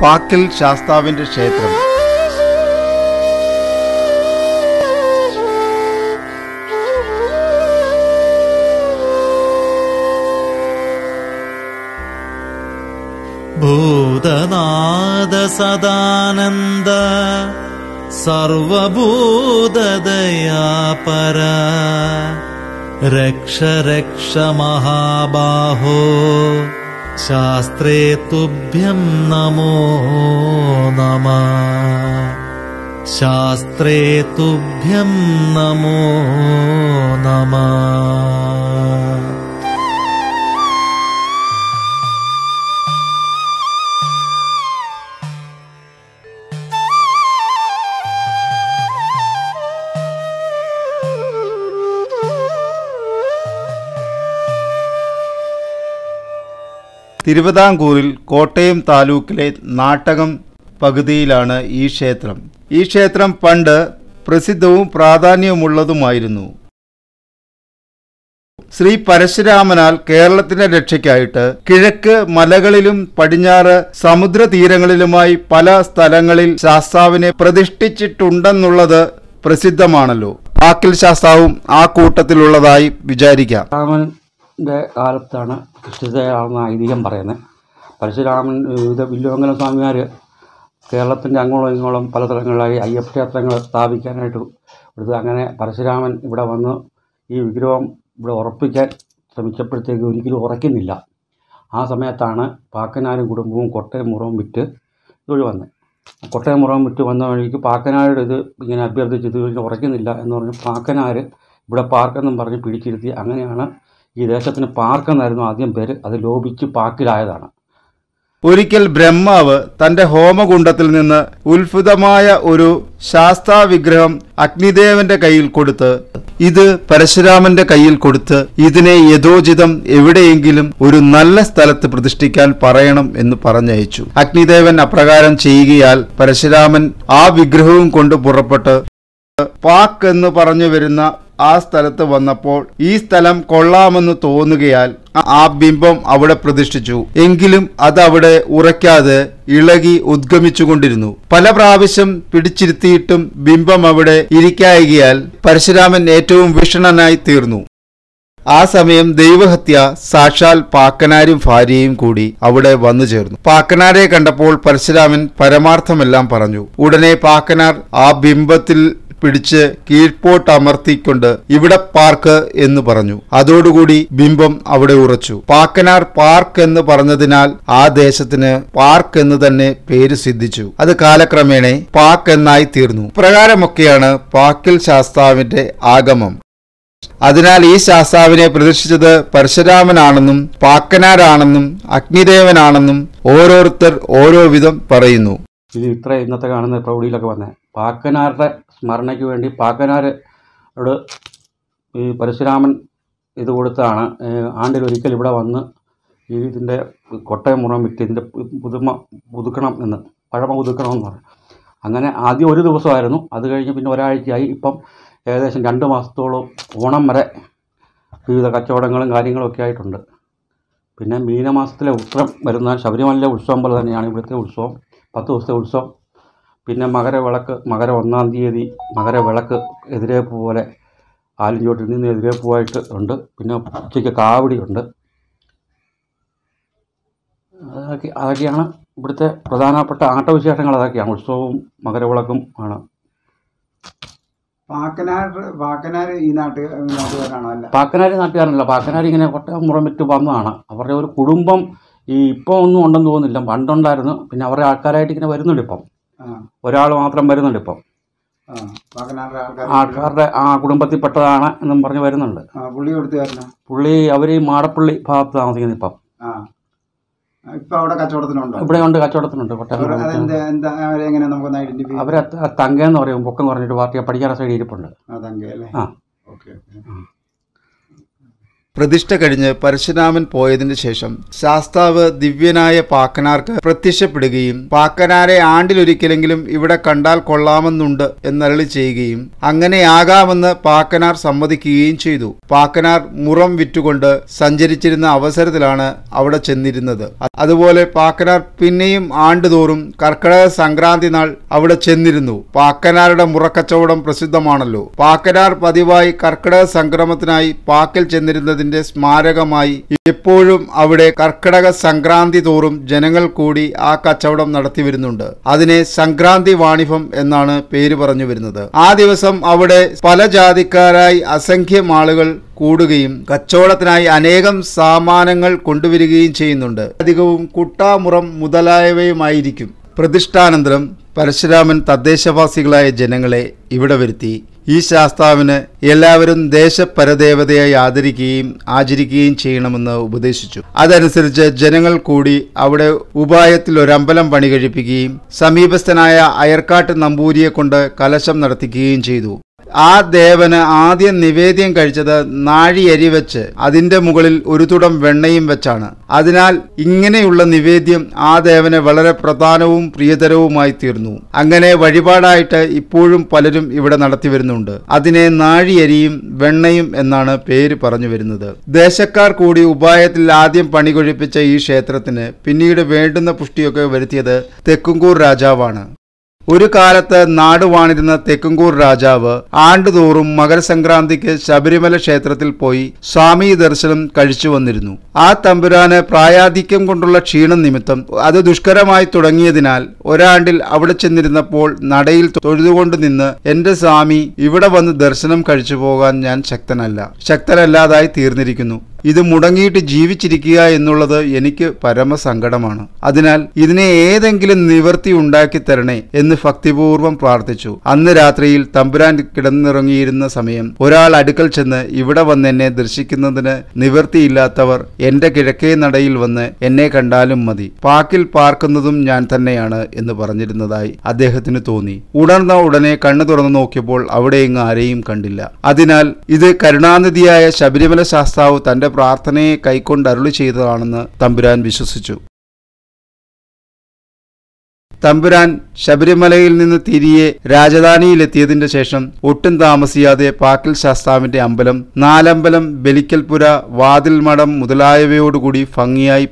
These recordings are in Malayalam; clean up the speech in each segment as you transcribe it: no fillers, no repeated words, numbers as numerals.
പാക്കിൽ ശാസ്താവിന്റെ ക്ഷേത്രം. ഭൂതനാദ സദാനന്ദ സർവഭൂതദയാപര രക്ഷ രക്ഷ മഹാബാഹോ ശാസ്ത്രേ തുഭ്യം നമോ നമഃ. ശാസ്ത്രേ തുഭ്യം നമോ നമഃ. തിരുവിതാംകൂറിൽ കോട്ടയം താലൂക്കിലെ നാട്ടകം പകുതിയിലാണ് ഈ ക്ഷേത്രം. ഈ ക്ഷേത്രം പണ്ട് പ്രസിദ്ധവും പ്രാധാന്യമുള്ളതുമായിരുന്നു. ശ്രീ പരശുരാമനാൽ കേരളത്തിന്റെ രക്ഷയ്ക്കായിട്ട് കിഴക്ക് മലകളിലും പടിഞ്ഞാറ് സമുദ്രതീരങ്ങളിലുമായി പല സ്ഥലങ്ങളിൽ ശാസ്താവിനെ പ്രതിഷ്ഠിച്ചിട്ടുണ്ടെന്നുള്ളത് പ്രസിദ്ധമാണല്ലോ. പാക്കിൽ ശാസ്താവും ആ കൂട്ടത്തിലുള്ളതായി വിചാരിക്കാം. കാലത്താണ് കൃഷിതയാണെന്ന ഐതിഹ്യം പറയുന്നത്. പരശുരാമൻ വിവിധ വില്ലുമംഗലം സ്വാമിമാർ കേരളത്തിൻ്റെ അങ്ങോളം ഇങ്ങോളം പല സ്ഥലങ്ങളിലായി അയ്യപ്പ ക്ഷേത്രങ്ങൾ സ്ഥാപിക്കാനായിട്ട് എടുത്തു. അങ്ങനെ പരശുരാമൻ ഇവിടെ വന്ന് ഈ വിഗ്രഹം ഇവിടെ ഉറപ്പിക്കാൻ ശ്രമിച്ചപ്പോഴത്തേക്ക് ഒരിക്കലും ഉറയ്ക്കുന്നില്ല. ആ സമയത്താണ് പാക്കനാരും കുടുംബവും കൊട്ടയം മുറവും വിറ്റ് ഇതുവഴി വന്നത്. കൊട്ടയം മുറവും വിറ്റ് വന്ന വഴിക്ക് പാക്കനാരുടെ ഇത് ഇങ്ങനെ അഭ്യർത്ഥിച്ച് ഇത് ഉറയ്ക്കുന്നില്ല എന്ന് പറഞ്ഞ് പാക്കനാർ ഇവിടെ പാർക്കെന്നും പറഞ്ഞ് പിടിച്ചിരുത്തി. അങ്ങനെയാണ് ഈ ദേശത്തിന് പാർക്കെന്നായിരുന്നു ആദ്യം പേര്. അത് ലോപിച്ച് പാക്കിലായതാണ്. ഒരിക്കൽ ബ്രഹ്മാവ് തന്റെ ഹോമകുണ്ടത്തിൽ നിന്ന് ഉത്ഭുതമായ ഒരു ശാസ്താ വിഗ്രഹം അഗ്നിദേവന്റെ കയ്യിൽ കൊടുത്ത് ഇത് പരശുരാമന്റെ കയ്യിൽ കൊടുത്ത് ഇതിനെ യഥോചിതം എവിടെയെങ്കിലും ഒരു നല്ല സ്ഥലത്ത് പ്രതിഷ്ഠിക്കാൻ പറയണം എന്ന് പറഞ്ഞയച്ചു. അഗ്നിദേവൻ അപ്രകാരം ചെയ്യുകയാൽ പരശുരാമൻ ആ വിഗ്രഹവും കൊണ്ട് പുറപ്പെട്ട് പാക്ക് എന്ന് പറഞ്ഞു വരുന്ന ആ സ്ഥലത്ത് വന്നപ്പോൾ ഈ സ്ഥലം കൊള്ളാമെന്ന് തോന്നുകയാൽ ആ ബിംബം അവിടെ പ്രതിഷ്ഠിച്ചു. എങ്കിലും അതവിടെ ഉറയ്ക്കാതെ ഇളകി ഉദ്ഗമിച്ചുകൊണ്ടിരുന്നു. പല പ്രാവശ്യം പിടിച്ചിരുത്തിയിട്ടും ബിംബം അവിടെ ഇരിക്കായകയാൽ പരശുരാമൻ ഏറ്റവും വിഷണ്ണനായി തീർന്നു. ആ സമയം ദൈവഹത്യ സാക്ഷാൽ പാക്കനാരും ഭാര്യയും കൂടി അവിടെ വന്നു ചേർന്നു. പാക്കനാരെ കണ്ടപ്പോൾ പരശുരാമൻ പരമാർത്ഥമെല്ലാം പറഞ്ഞു. ഉടനെ പാക്കനാർ ആ ബിംബത്തിൽ പിടിച്ച് കീഴ്പോട്ടമർത്തിക്കൊണ്ട് ഇവിടെ പാർക്ക് എന്ന് പറഞ്ഞു. അതോടുകൂടി ബിംബം അവിടെ ഉറച്ചു. പാക്കനാർ പാർക്ക് എന്ന് പറഞ്ഞതിനാൽ ആ ദേശത്തിന് പാർക്ക് എന്ന് തന്നെ പേര് സിദ്ധിച്ചു. അത് കാലക്രമേണ പാക്ക് എന്നായി തീർന്നു. പ്രകാരമൊക്കെയാണ് പാക്കിൽ ശാസ്താവിന്റെ ആഗമം. അതിനാൽ ഈ ശാസ്താവിനെ പ്രതിഷ്ഠിച്ചത് പരശുരാമനാണെന്നും പാക്കനാരാണെന്നും അഗ്നിദേവനാണെന്നും ഓരോരുത്തർ ഓരോ വിധം പറയുന്നു. ഇത് ഇത്ര ഇന്നത്തെ കാണുന്ന പ്രൗഢിയിലൊക്കെ വന്നത് പാക്കനാരുടെ സ്മരണയ്ക്ക് വേണ്ടി പാക്കനാരോട് ഈ പരശുരാമൻ ഇത് കൊടുത്താണ്. ആണ്ടിലൊരിക്കൽ ഇവിടെ വന്ന് ഇതിൻ്റെ കൊട്ടയം മുറം വിറ്റ് ഇതിൻ്റെ പുതുക്കണം എന്ന് പഴമ പുതുക്കണമെന്ന് പറഞ്ഞു. അങ്ങനെ ആദ്യം ഒരു ദിവസമായിരുന്നു. അത് കഴിഞ്ഞ് പിന്നെ ഒരാഴ്ചയായി. ഇപ്പം ഏകദേശം 2 മാസത്തോളം ഓണം വരെ വിവിധ കച്ചവടങ്ങളും കാര്യങ്ങളൊക്കെ ആയിട്ടുണ്ട്. പിന്നെ മീനമാസത്തിലെ ഉത്സവം വരുന്ന ശബരിമലയിലെ ഉത്സവം പോലെ തന്നെയാണ് ഇവിടുത്തെ ഉത്സവം. 10 ദിവസത്തെ ഉത്സവം. പിന്നെ മകരവിളക്ക്, മകര 1-ാം തീയതി മകരവിളക്ക് എതിരേപ്പ് പോലെ ആലിഞ്ചോട്ടിൽ നിന്ന് എതിരേപ്പുമായിട്ട് ഉണ്ട്. പിന്നെ ഉച്ചയ്ക്ക് കാവടിയുണ്ട്. അതൊക്കെയാണ് ഇവിടുത്തെ പ്രധാനപ്പെട്ട ആട്ടവിശേഷങ്ങൾ. അതൊക്കെയാണ് ഉത്സവവും മകരവിളക്കും ആണ്. പാക്കനാർ ഈ നാട്ടുകാരാണോ? അല്ല, പാക്കനാർ നാട്ടുകാരനല്ല. പാക്കനാർ ഇങ്ങനെ കൊട്ടയം മുറം വിറ്റ് വന്നതാണ്. അവരുടെ ഒരു കുടുംബം ഈ ഇപ്പോൾ ഒന്നും ഉണ്ടെന്ന് തോന്നുന്നില്ല, പണ്ടുണ്ടായിരുന്നു. പിന്നെ അവരുടെ ആൾക്കാരായിട്ട് ഇങ്ങനെ വരുന്നുണ്ട്. ഇപ്പം ഒരാൾ മാത്രം വരുന്നുണ്ട്. ഇപ്പം ആൾക്കാരുടെ ആ കുടുംബത്തിൽപ്പെട്ടതാണ് എന്നും പറഞ്ഞ് വരുന്നുണ്ട്. പുള്ളി അവർ ഈ മാടപ്പള്ളി ഭാഗത്ത് താമസിക്കുന്നത്. ഇപ്പം അവിടെ കച്ചവടത്തിനുണ്ടോ? ഇവിടെ ഉണ്ട്, കച്ചവടത്തിനുണ്ട്. അവരെ തങ്കയെന്ന് പറയും. പൊക്കം കുറഞ്ഞിട്ട് പാർട്ടിയെ പഠിക്കാത്ത സൈഡിൽ ഇരിപ്പുണ്ട്. പ്രതിഷ്ഠ കഴിഞ്ഞ് പരശുരാമൻ പോയതിനു ശേഷം ശാസ്താവ് ദിവ്യനായ പാക്കനാർക്ക് പ്രത്യക്ഷപ്പെടുകയും പാക്കനാരെ ആണ്ടിലൊരിക്കലെങ്കിലും ഇവിടെ കണ്ടാൽ കൊള്ളാമെന്നുണ്ട് എന്നരുളി ചെയ്യുകയും അങ്ങനെയാകാമെന്ന് പാക്കനാർ സമ്മതിക്കുകയും ചെയ്തു. പാക്കനാർ മുറം വിറ്റുകൊണ്ട് സഞ്ചരിച്ചിരുന്ന അവസരത്തിലാണ് അവിടെ ചെന്നിരുന്നത്. അതുപോലെ പാക്കനാർ പിന്നെയും ആണ്ടുതോറും കർക്കിടക സംക്രാന്തി നാൾ അവിടെ ചെന്നിരുന്നു. പാക്കനാരുടെ മുറക്കച്ചവടം പ്രസിദ്ധമാണല്ലോ. പാക്കനാർ പതിവായി കർക്കിടക സംക്രമത്തിനായി പാക്കിൽ ചെന്നിരുന്നത് സ്മാരകമായി എപ്പോഴും അവിടെ കർക്കിടക സംക്രാന്തി തോറും ജനങ്ങൾ കൂടി ആ കച്ചവടം നടത്തി വരുന്നുണ്ട്. അതിനെ സംക്രാന്തി വാണിഭം എന്നാണ് പേര് പറഞ്ഞു വരുന്നത്. ആ ദിവസം അവിടെ പല ജാതിക്കാരായി അസംഖ്യം ആളുകൾ കൂടുകയും കച്ചവടത്തിനായി അനേകം സാമാനങ്ങൾ കൊണ്ടുവരികയും ചെയ്യുന്നുണ്ട്. അധികവും കുട്ടാമുറം മുതലായവയുമായിരിക്കും. പ്രതിഷ്ഠാനന്തരം പരശുരാമൻ തദ്ദേശവാസികളായ ജനങ്ങളെ ഇവിടെ വരുത്തി ഈ ശാസ്താവിന് എല്ലാവരും ദേശപരദേവതയായി ആചരിക്കുകയും ചെയ്യണമെന്ന് ഉപദേശിച്ചു. അതനുസരിച്ച് ജനങ്ങൾ കൂടി അവിടെ ഉപായത്തിൽ ഒരമ്പലം പണി കഴിപ്പിക്കുകയും സമീപസ്ഥനായ അയർക്കാട്ട് നമ്പൂരിയെ കൊണ്ട് കലശം നടത്തിക്കുകയും ചെയ്തു. ആ ദേവന് ആദ്യം നിവേദ്യം കഴിച്ചത് നാഴിയരി വെച്ച് അതിന്റെ മുകളിൽ ഒരു തുടം വെണ്ണയും വെച്ചാണ്. അതിനാൽ ഇങ്ങനെയുള്ള നിവേദ്യം ആ ദേവന് വളരെ പ്രധാനവും പ്രിയതരവുമായി തീർന്നു. അങ്ങനെ വഴിപാടായിട്ട് ഇപ്പോഴും പലരും ഇവിടെ നടത്തി വരുന്നുണ്ട്. അതിനെ നാഴിയരിയും വെണ്ണയും എന്നാണ് പേര് പറഞ്ഞു വരുന്നത്. ദേശക്കാർ കൂടി ഉപായത്തിൽ ആദ്യം പണി കഴിപ്പിച്ച ഈ ക്ഷേത്രത്തിന് പിന്നീട് വേണ്ടുന്ന പുഷ്ടിയൊക്കെ വരുത്തിയത് തെക്കുംകൂർ രാജാവാണ്. ഒരു കാലത്ത് നാടുവാണിരുന്ന തെക്കുംകൂർ രാജാവ് ആണ്ടുതോറും മകരസംക്രാന്തിക്ക് ശബരിമല ക്ഷേത്രത്തിൽ പോയി സ്വാമി ദർശനം കഴിച്ചു വന്നിരുന്നു. ആ തമ്പുരാന് പ്രായാധിക്യം കൊണ്ടുള്ള ക്ഷീണം നിമിത്തം അത് ദുഷ്കരമായി തുടങ്ങിയതിനാൽ ഒരാണ്ടിൽ അവിടെ ചെന്നിരുന്നപ്പോൾ നടയിൽ തൊഴുതുകൊണ്ട് നിന്ന് എന്റെ സ്വാമി ഇവിടെ വന്ന് ദർശനം കഴിച്ചു പോകാൻ ഞാൻ ശക്തനല്ലാതായി തീർന്നിരിക്കുന്നു. ഇത് മുടങ്ങിയിട്ട് ജീവിച്ചിരിക്കുക എന്നുള്ളത് എനിക്ക് പരമസങ്കടമാണ്. അതിനാൽ ഇതിനെ ഏതെങ്കിലും നിവർത്തി ഉണ്ടാക്കി തരണേ എന്ന് ഭക്തിപൂർവ്വം പ്രാർത്ഥിച്ചു. അന്ന് രാത്രിയിൽ തമ്പുരാൻ കിടന്നിറങ്ങിയിരുന്ന സമയം ഒരാൾ അടുക്കൽ ചെന്ന് ഇവിടെ വന്ന് എന്നെ ദർശിക്കുന്നതിന് നിവർത്തിയില്ലാത്തവർ എന്റെ കിഴക്കേ നടയിൽ വന്ന് എന്നെ കണ്ടാലും മതി, പാക്കിൽ പാർക്കുന്നതും ഞാൻ തന്നെയാണ് എന്ന് പറഞ്ഞിരുന്നതായി അദ്ദേഹത്തിന് തോന്നി. ഉണർന്ന ഉടനെ കണ്ണു തുറന്നു നോക്കിയപ്പോൾ അവിടെ ഇങ്ങ് ആരെയും കണ്ടില്ല. അതിനാൽ ഇത് കരുണാനിധിയായ ശബരിമല ശാസ്താവ് തന്റെ പ്രാർത്ഥനയെ കൈക്കൊണ്ട് അരുളി ചെയ്തതാണെന്ന് തമ്പുരാൻ വിശ്വസിച്ചു. തമ്പുരാൻ ശബരിമലയിൽ നിന്ന് തിരികെ രാജധാനിയിലെത്തിയതിന്റെ ശേഷം ഒട്ടും താമസിയാതെ പാക്കിൽ ശാസ്താവിന്റെ അമ്പലം, നാലമ്പലം, ബലിക്കൽപുര, വാതിൽ മഠം മുതലായവയോടുകൂടി ഭംഗിയായി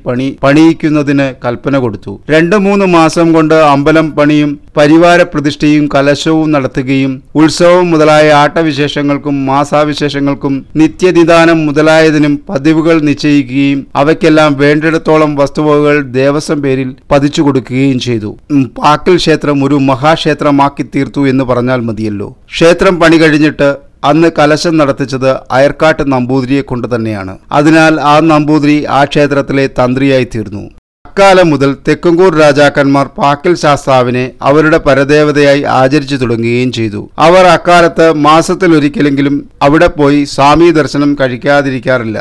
പണിയിക്കുന്നതിന് കൽപ്പന കൊടുത്തു. 2-3 മാസം കൊണ്ട് അമ്പലം പണിയും പരിവാര പ്രതിഷ്ഠയും കലശവും നടത്തുകയും ഉത്സവം മുതലായ ആട്ടവിശേഷങ്ങൾക്കും മാസാവിശേഷങ്ങൾക്കും നിത്യനിദാനം മുതലായതിനും പതിവുകൾ നിശ്ചയിക്കുകയും അവയ്ക്കെല്ലാം വേണ്ടിടത്തോളം വസ്തുവകകൾ ദേവസ്വം പേരിൽ പതിച്ചു കൊടുക്കുകയും ചെയ്തു. പാക്കിൽ ക്ഷേത്രം ഒരു മഹാക്ഷേത്രമാക്കി തീർത്തു എന്ന് പറഞ്ഞാൽ മതിയല്ലോ. ക്ഷേത്രം പണി കഴിഞ്ഞിട്ട് അന്ന് കലശം നടത്തിച്ചത് അയർക്കാട്ട് നമ്പൂതിരിയെ കൊണ്ട് തന്നെയാണ്. അതിനാൽ ആ നമ്പൂതിരി ആ ക്ഷേത്രത്തിലെ തന്ത്രിയായി തീർന്നു. അക്കാലം മുതൽ തെക്കുംകൂർ രാജാക്കന്മാർ പാക്കിൽ ശാസ്താവിനെ അവരുടെ പരദേവതയായി ആചരിച്ചു തുടങ്ങുകയും ചെയ്തു. അവർ അക്കാലത്ത് മാസത്തിലൊരിക്കലെങ്കിലും അവിടെ പോയി സ്വാമി ദർശനം കഴിക്കാതിരിക്കാറില്ല.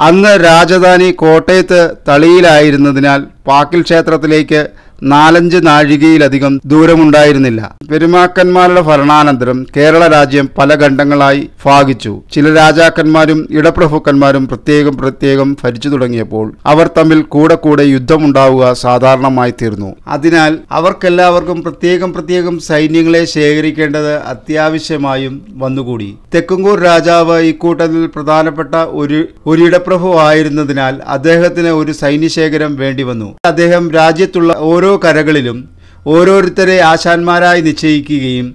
അന്ന് രാജധാനി കോട്ടയത്ത് തളിയിലായിരുന്നതിനാൽ പാക്കിൽ ക്ഷേത്രത്തിലേക്ക് 4-5 നാഴികയിലധികം ദൂരമുണ്ടായിരുന്നില്ല. പെരുമാക്കന്മാരുടെ ഭരണാനന്തരം കേരള രാജ്യം പല ഖണ്ഡങ്ങളായി ഭാഗിച്ചു. ചില രാജാക്കന്മാരും ഇടപ്രഭുക്കന്മാരും പ്രത്യേകം ഭരിച്ചു തുടങ്ങിയപ്പോൾ അവർ തമ്മിൽ കൂടെ യുദ്ധമുണ്ടാവുക സാധാരണമായി തീർന്നു. അതിനാൽ അവർക്കെല്ലാവർക്കും പ്രത്യേകം സൈന്യങ്ങളെ ശേഖരിക്കേണ്ടത് അത്യാവശ്യമായും വന്നുകൂടി. തെക്കുംകൂർ രാജാവ് ഇക്കൂട്ടത്തിൽ പ്രധാനപ്പെട്ട ഒരു ഇടപ്രഭു ആയിരുന്നതിനാൽ അദ്ദേഹത്തിന് ഒരു സൈന്യശേഖരം വേണ്ടി വന്നു. അദ്ദേഹം രാജ്യത്തുള്ള ഓരോ കരകളിലും ഓരോരുത്തരെ ആശാന്മാരായി നിശ്ചയിക്കുകയും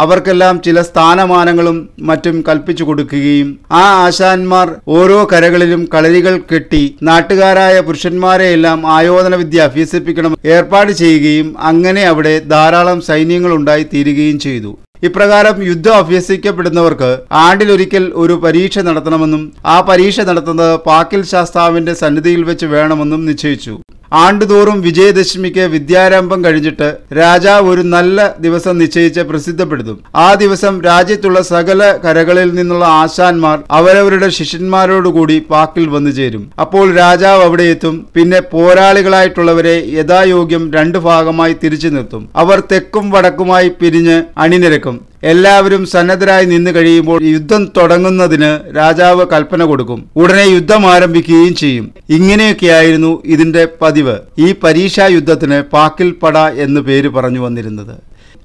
അവർക്കെല്ലാം ചില സ്ഥാനമാനങ്ങളും മറ്റും കൽപ്പിച്ചു കൊടുക്കുകയും ആ ആശാന്മാർ ഓരോ കരകളിലും കളരികൾ കെട്ടി നാട്ടുകാരായ പുരുഷന്മാരെയെല്ലാം ആയോധന വിദ്യ അഭ്യസിപ്പിക്കണം ഏർപ്പാട് ചെയ്യുകയും അങ്ങനെ അവിടെ ധാരാളം സൈന്യങ്ങൾ ഉണ്ടായി തീരുകയും ചെയ്തു. ഇപ്രകാരം യുദ്ധം അഭ്യസിക്കപ്പെടുന്നവർക്ക് ആണ്ടിലൊരിക്കൽ ഒരു പരീക്ഷ നടത്തണമെന്നും ആ പരീക്ഷ നടത്തുന്നത് പാക്കിൽ ശാസ്താവിന്റെ സന്നിധിയിൽ വെച്ച് വേണമെന്നും നിശ്ചയിച്ചു. ആണ്ടുതോറും വിജയദശമിക്ക് വിദ്യാരംഭം കഴിഞ്ഞിട്ട് രാജാവ് ഒരു നല്ല ദിവസം നിശ്ചയിച്ച് പ്രസിദ്ധപ്പെടുത്തും. ആ ദിവസം രാജ്യത്തുള്ള സകല കരകളിൽ നിന്നുള്ള ആശാന്മാർ അവരവരുടെ ശിഷ്യന്മാരോടുകൂടി പാക്കിൽ വന്നു ചേരും. അപ്പോൾ രാജാവ് അവിടെ എത്തും. പിന്നെ പോരാളികളായിട്ടുള്ളവരെ യഥായോഗ്യം 2 ഭാഗമായി തിരിച്ചു നിർത്തും. അവർ തെക്കും വടക്കുമായി പിരിഞ്ഞ് അണിനിരക്കും. എല്ലാവരും സന്നദ്ധരായി നിന്ന് കഴിയുമ്പോൾ യുദ്ധം തുടങ്ങുന്നതിന് രാജാവ് കൽപ്പന കൊടുക്കും. ഉടനെ യുദ്ധം ആരംഭിക്കുകയും ചെയ്യും. ഇങ്ങനെയൊക്കെയായിരുന്നു ഇതിന്റെ പതിവ്. ഈ പരീക്ഷാ യുദ്ധത്തിന് പാക്കിൽ പട എന്ന് പേര് പറഞ്ഞു വന്നിരുന്നത്.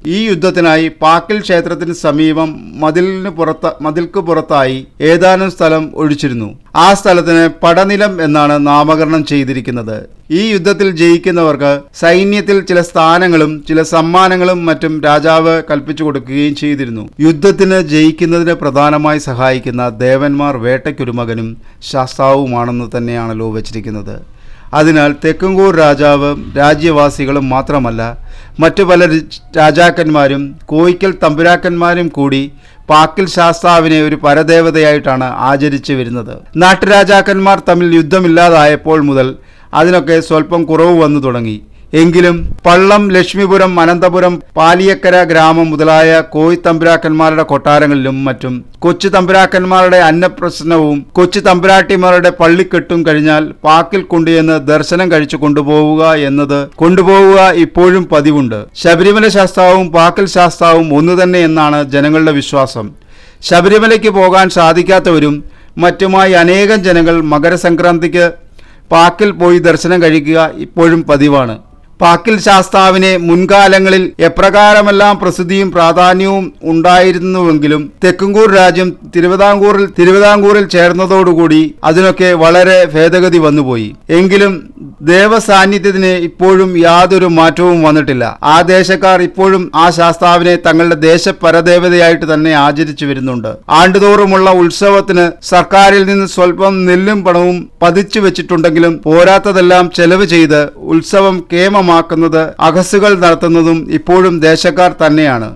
ഈ യുദ്ധത്തിനായി പാക്കിൽ ക്ഷേത്രത്തിന് സമീപം മതിൽക്ക് പുറത്തായി ഏതാനും സ്ഥലം ഒഴിച്ചിരുന്നു. ആ സ്ഥലത്തിന് പടനിലം എന്നാണ് നാമകരണം ചെയ്തിരിക്കുന്നത്. ഈ യുദ്ധത്തിൽ ജയിക്കുന്നവർക്ക് സൈന്യത്തിൽ ചില സ്ഥാനങ്ങളും ചില സമ്മാനങ്ങളും മറ്റും രാജാവ് കൽപ്പിച്ചു കൊടുക്കുകയും ചെയ്തിരുന്നു. യുദ്ധത്തിന് ജയിക്കുന്നതിന് പ്രധാനമായി സഹായിക്കുന്ന ദേവന്മാർ വേട്ടയ്ക്കൊരു മകനും ശാസ്താവുമാണെന്ന് തന്നെയാണല്ലോ വച്ചിരിക്കുന്നത്. അതിനാൽ തെക്കുംകൂർ രാജാവും രാജ്യവാസികളും മാത്രമല്ല, മറ്റു പല രാജാക്കന്മാരും കോയിക്കൽ തമ്പുരാക്കന്മാരും കൂടി പാക്കിൽ ശാസ്താവിനെ ഒരു പരദേവതയായിട്ടാണ് ആചരിച്ചു വരുന്നത്. നാട്ടുരാജാക്കന്മാർ തമ്മിൽ യുദ്ധമില്ലാതായപ്പോൾ മുതൽ അതിനൊക്കെ സ്വല്പം കുറവ് വന്നു തുടങ്ങി. എങ്കിലും പള്ളം, ലക്ഷ്മിപുരം, അനന്തപുരം, പാലിയക്കര ഗ്രാമം മുതലായ കോയി തമ്പുരാക്കന്മാരുടെ കൊട്ടാരങ്ങളിലും മറ്റും കൊച്ചു തമ്പുരാക്കന്മാരുടെ അന്നപ്രശ്നവും കൊച്ചു തമ്പുരാട്ടിമാരുടെ പള്ളിക്കെട്ടും കഴിഞ്ഞാൽ പാക്കിൽ കൊണ്ടുചെന്ന് ദർശനം കഴിച്ചു കൊണ്ടുപോവുക ഇപ്പോഴും പതിവുണ്ട്. ശബരിമല ശാസ്താവും പാക്കിൽ ശാസ്താവും ഒന്നു തന്നെ എന്നാണ് ജനങ്ങളുടെ വിശ്വാസം. ശബരിമലയ്ക്ക് പോകാൻ സാധിക്കാത്തവരും മറ്റുമായി അനേകം ജനങ്ങൾ മകരസംക്രാന്തിക്ക് പാക്കിൽ പോയി ദർശനം കഴിക്കുക ഇപ്പോഴും പതിവാണ്. പാക്കിൽ ശാസ്താവിനെ മുൻകാലങ്ങളിൽ എപ്രകാരമെല്ലാം പ്രസിദ്ധിയും പ്രാധാന്യവും ഉണ്ടായിരുന്നുവെങ്കിലും തെക്കുംകൂർ രാജ്യം തിരുവിതാംകൂറിൽ ചേർന്നതോടുകൂടി അതിനൊക്കെ വളരെ ഭേദഗതി വന്നുപോയി. എങ്കിലും ദേവസാന്നിധ്യത്തിന് ഇപ്പോഴും യാതൊരു മാറ്റവും വന്നിട്ടില്ല. ആ ദേശക്കാർ ഇപ്പോഴും ആ ശാസ്താവിനെ തങ്ങളുടെ ദേശപരദേവതയായിട്ട് തന്നെ ആചരിച്ചു വരുന്നുണ്ട്. ആണ്ടുതോറുമുള്ള ഉത്സവത്തിന് സർക്കാരിൽ നിന്ന് സ്വല്പം നെല്ലും പണവും പതിച്ചു വെച്ചിട്ടുണ്ടെങ്കിലും പോരാത്തതെല്ലാം ചെലവ് ചെയ്ത് ഉത്സവം കേമമാക്കുന്നത് അഗസുകൾ നടത്തുന്നതും ഇപ്പോഴും ദേശക്കാർ തന്നെയാണ്.